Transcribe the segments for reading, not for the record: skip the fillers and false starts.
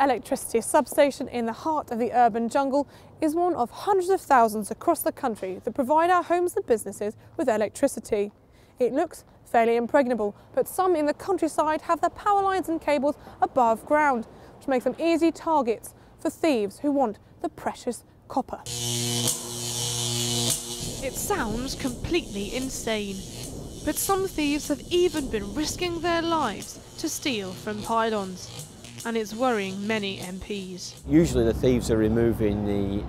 electricity substation in the heart of the urban jungle is one of hundreds of thousands across the country that provide our homes and businesses with electricity. It looks fairly impregnable, but some in the countryside have their power lines and cables above ground, which makes them easy targets for thieves who want the precious copper. It sounds completely insane, but some thieves have even been risking their lives to steal from pylons, and it's worrying many MPs. Usually the thieves are removing the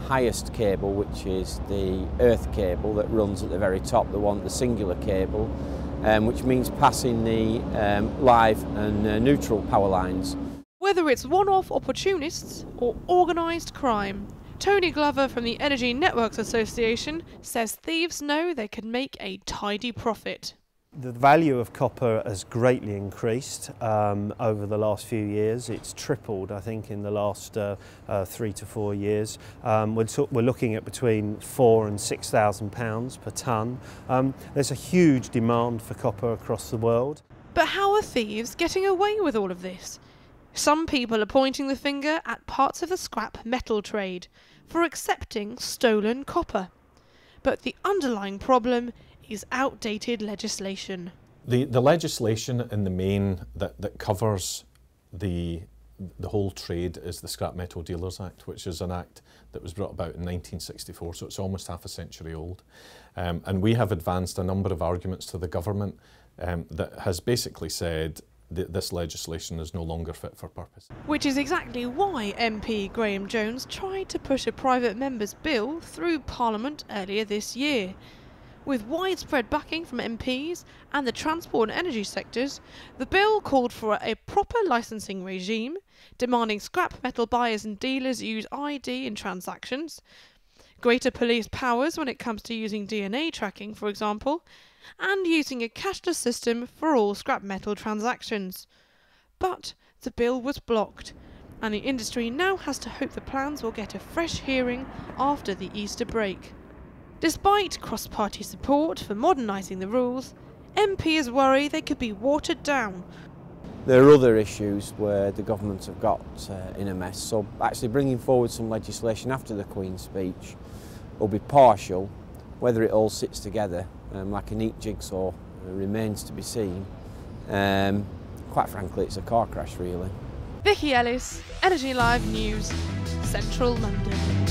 highest cable, which is the earth cable that runs at the very top. They want the singular cable, which means passing the live and neutral power lines. Whether it's one-off opportunists or organised crime, Tony Glover from the Energy Networks Association says thieves know they can make a tidy profit. The value of copper has greatly increased over the last few years. It's tripled, I think, in the last 3 to 4 years. We're looking at between £4,000 and £6,000 per tonne. There's a huge demand for copper across the world. But how are thieves getting away with all of this? Some people are pointing the finger at parts of the scrap metal trade for accepting stolen copper. But the underlying problem is outdated legislation. The legislation in the main that covers the whole trade is the Scrap Metal Dealers Act, which is an act that was brought about in 1964, so it's almost half a century old. And we have advanced a number of arguments to the government that has basically said that this legislation is no longer fit for purpose. Which is exactly why MP Graham Jones tried to push a private member's bill through Parliament earlier this year. With widespread backing from MPs and the transport and energy sectors, the bill called for a proper licensing regime, demanding scrap metal buyers and dealers use ID in transactions, greater police powers when it comes to using DNA tracking, for example, and using a cashless system for all scrap metal transactions. But the bill was blocked, and the industry now has to hope the plans will get a fresh hearing after the Easter break. Despite cross-party support for modernising the rules, MPs worry they could be watered down. There are other issues where the government have got in a mess, so actually bringing forward some legislation after the Queen's speech will be partial. Whether it all sits together like a neat jigsaw remains to be seen. Quite frankly, it's a car crash, really. Vicky Ellis, Energy Live News, Central London.